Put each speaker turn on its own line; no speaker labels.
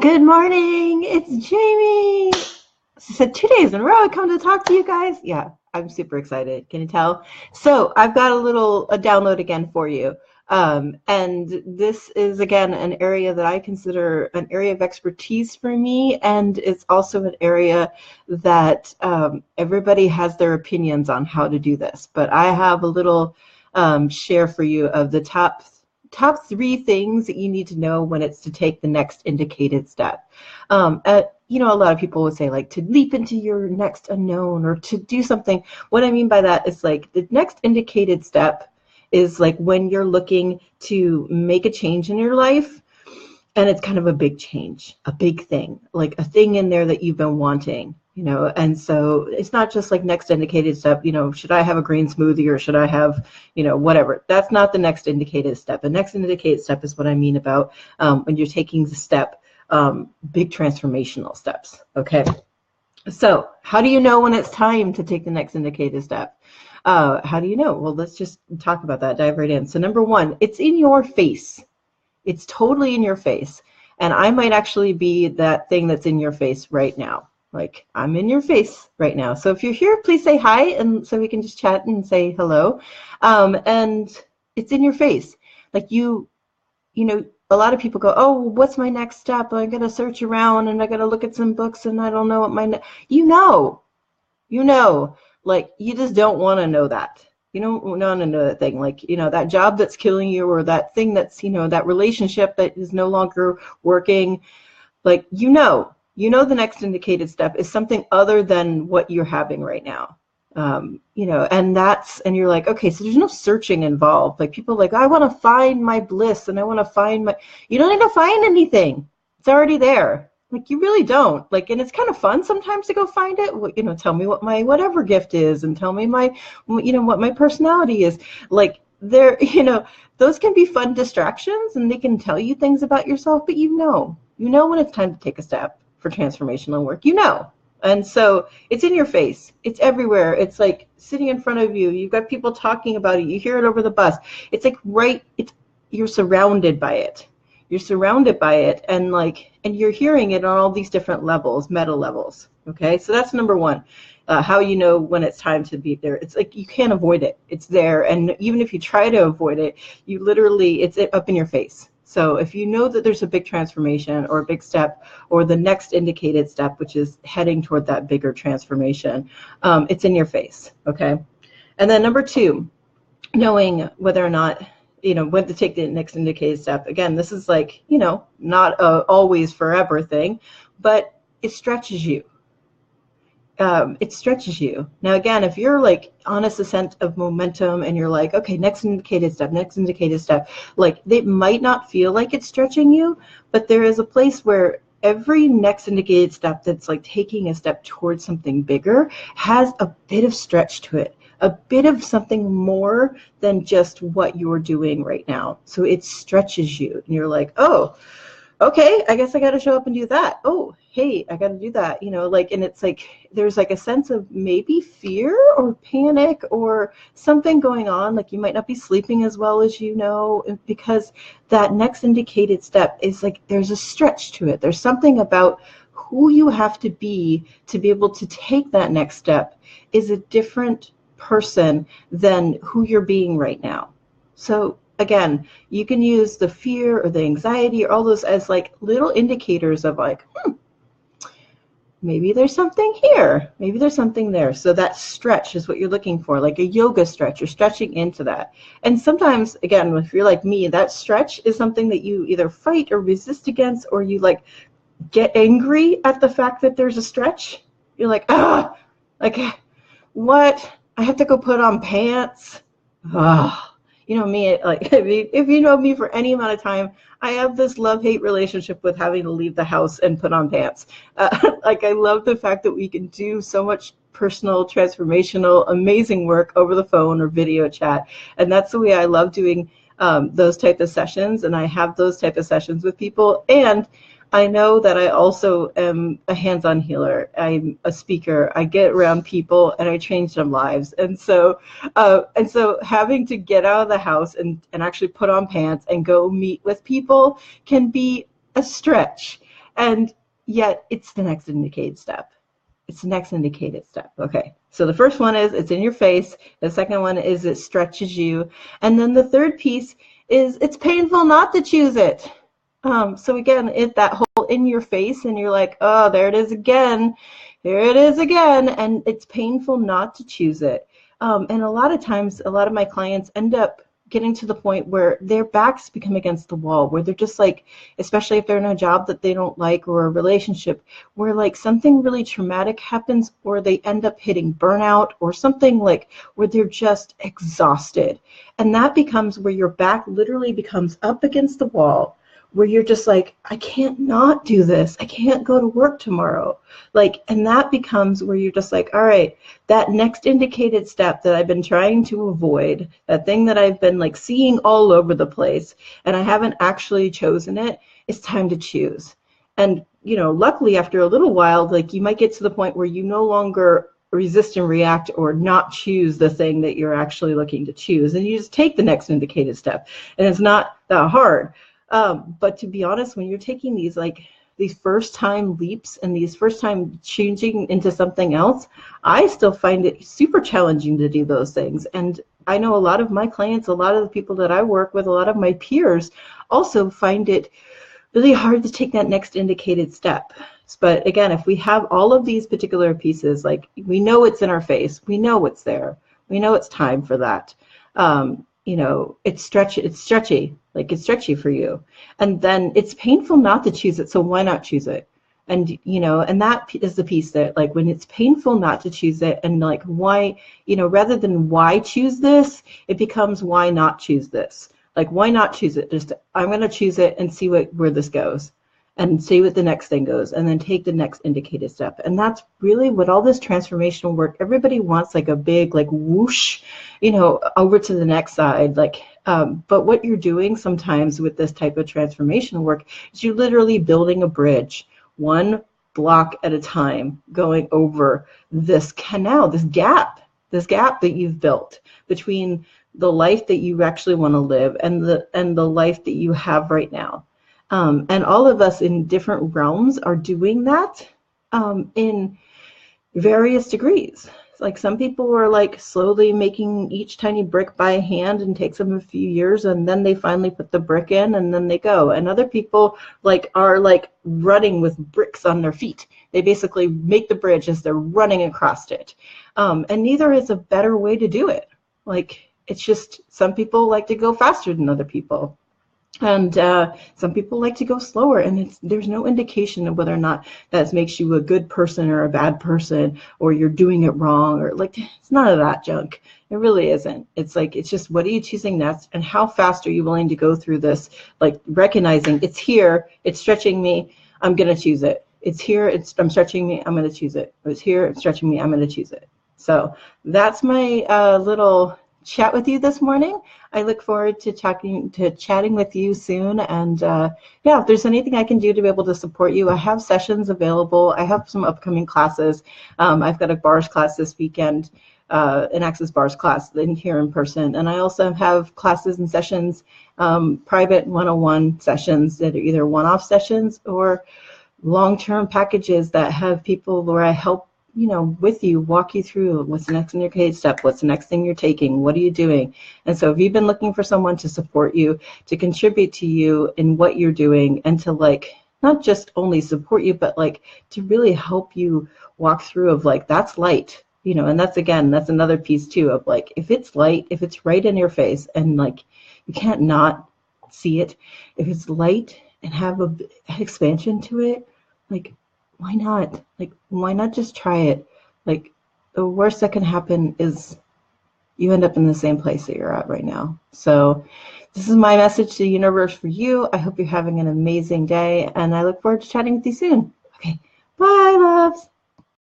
Good morning. It's Jamie. So 2 days in a row I come to talk to you guys. Yeah, I'm super excited. Can you tell? So I've got a download again for you. And this is again an area that I consider an area of expertise for me, and it's also an area that everybody has their opinions on how to do this. But I have a little share for you of the top three things that you need to know when it's to take the next indicated step. A lot of people would say like to leap into your next unknown or to do something. What I mean by that is like the next indicated step is like when you're looking to make a change in your life, and it's kind of a big change, a big thing, like a thing in there that you've been wanting, and so it's not just like next indicated step, should I have a green smoothie or should I have, whatever. That's not the next indicated step. The next indicated step is what I mean about when you're taking the step, big transformational steps. Okay. So how do you know when it's time to take the next indicated step? How do you know? Well, let's just talk about that, dive right in. So number one, it's in your face. It's totally in your face. And I might actually be that thing that's in your face right now. Like I'm in your face right now. So if you're here, please say hi, and so we can just chat and say hello. And it's in your face. Like a lot of people go, oh, what's my next step? I got to search around and I got to look at some books and I don't know what like you just don't want to know that. You don't want to know that thing, like, that job that's killing you, or that thing that's, that relationship that is no longer working. Like, the next indicated step is something other than what you're having right now. And you're like, okay, so there's no searching involved. Like people are like, I want to find my bliss and I want to find you don't need to find anything. It's already there. Like you really don't. Like, and it's kind of fun sometimes to go find it. Tell me what my whatever gift is, and tell me what my personality is. Like those can be fun distractions, and they can tell you things about yourself. But when it's time to take a step for transformational work. And so it's in your face. It's everywhere. It's like sitting in front of you. You've got people talking about it. You hear it over the bus. It's like you're surrounded by it. You're surrounded by it, and you're hearing it on all these different levels, meta levels. Okay, so that's number one. How you know when it's time to be there. It's like you can't avoid it. It's there, and even if you try to avoid it, it's up in your face. So if you know that there's a big transformation or a big step or the next indicated step, which is heading toward that bigger transformation, it's in your face. Okay, and then number two, knowing whether or not when to take the next indicated step. Again, this is like, not a always forever thing, but it stretches you. It stretches you. Now, again, if you're like on a ascent of momentum and you're like, okay, next indicated step, like it might not feel like it's stretching you, but there is a place where every next indicated step that's like taking a step towards something bigger has a bit of stretch to it. A bit of something more than just what you're doing right now. So it stretches you, and you're like, oh, okay, I guess I got to show up and do that. Oh, hey, I got to do that. And it's like there's like a sense of maybe fear or panic or something going on. Like you might not be sleeping as well as because that next indicated step is like there's a stretch to it. There's something about who you have to be able to take that next step is a different person than who you're being right now. So again, you can use the fear or the anxiety or all those as like little indicators of like, maybe there's something here, maybe there's something there. So that stretch is what you're looking for, like a yoga stretch. You're stretching into that. And sometimes, again, if you're like me, that stretch is something that you either fight or resist against, or you like get angry at the fact that there's a stretch. You're like, what? I have to go put on pants. Me, like if you know me for any amount of time, I have this love-hate relationship with having to leave the house and put on pants. Like I love the fact that we can do so much personal, transformational, amazing work over the phone or video chat. And that's the way I love doing those type of sessions. And I have those type of sessions with people. And I know that I also am a hands-on healer. I'm a speaker. I get around people and I change their lives. And so having to get out of the house and actually put on pants and go meet with people can be a stretch. And yet it's the next indicated step. It's the next indicated step. Okay, so the first one is it's in your face. The second one is it stretches you. And then the third piece is it's painful not to choose it. So again, that whole in your face, and you're like, oh, there it is again. Here it is again. And it's painful not to choose it. And a lot of times, a lot of my clients end up getting to the point where their backs become against the wall, where they're just like, especially if they're in a job that they don't like or a relationship where like something really traumatic happens, or they end up hitting burnout or something, like where they're just exhausted. And that becomes where your back literally becomes up against the wall, where you're just like, I can't not do this. I can't go to work tomorrow. Like, and that becomes where you're just like, all right, that next indicated step that I've been trying to avoid, that thing that I've been like seeing all over the place, and I haven't actually chosen it, it's time to choose. And, you know, luckily after a little while, like you might get to the point where you no longer resist and react or not choose the thing that you're actually looking to choose. And you just take the next indicated step. And it's not that hard. But to be honest, when you're taking these first time leaps and these first time changing into something else, I still find it super challenging to do those things. And I know a lot of my clients, a lot of the people that I work with, a lot of my peers also find it really hard to take that next indicated step. But again, if we have all of these particular pieces, like we know it's in our face, we know it's there, we know it's time for that. You know, it's stretchy, like it's stretchy for you. And then it's painful not to choose it, so why not choose it? And, you know, and that is the piece that, like, when it's painful not to choose it, and like, why, you know, rather than why choose this, it becomes why not choose this? Like, why not choose it? Just, I'm going to choose it and see where this goes, and see what the next thing goes, and then take the next indicated step. And that's really what all this transformational work, everybody wants like a big, like whoosh, you know, over to the next side. Like, but what you're doing sometimes with this type of transformational work is you're literally building a bridge, one block at a time, going over this canal, this gap that you've built between the life that you actually want to live and the life that you have right now. And all of us in different realms are doing that in various degrees. Like some people are like slowly making each tiny brick by hand and takes them a few years, and then they finally put the brick in and then they go. And other people like are like running with bricks on their feet. They basically make the bridge as they're running across it. And neither is a better way to do it. Like, it's just some people like to go faster than other people. And some people like to go slower, and there's no indication of whether or not that makes you a good person or a bad person, or you're doing it wrong, or like, it's none of that junk. It really isn't. It's like, it's just, what are you choosing next, and how fast are you willing to go through this, like recognizing it's here, it's stretching me, I'm going to choose it. It's here, I'm stretching me, I'm going to choose it. It's here, it's stretching me, I'm going to choose it. So that's my little chat with you this morning. I look forward to chatting with you soon. And yeah, if there's anything I can do to be able to support you, I have sessions available. I have some upcoming classes. I've got a bars class this weekend, an Access Bars class here in person. And I also have classes and sessions, private one-on-one sessions that are either one-off sessions or long-term packages that have people where I help, you know, with you, walk you through what's the next indicated step, what's the next thing you're taking, what are you doing? And so if you've been looking for someone to support you, to contribute to you in what you're doing, and to like, not just only support you, but like to really help you walk through of like, that's light, you know, and that's, again, that's another piece too of like, if it's light, if it's right in your face and like, you can't not see it, if it's light and have an expansion to it, like, why not? Like, why not just try it? Like, the worst that can happen is you end up in the same place that you're at right now. So this is my message to the universe for you. I hope you're having an amazing day, and I look forward to chatting with you soon. Okay, bye, loves.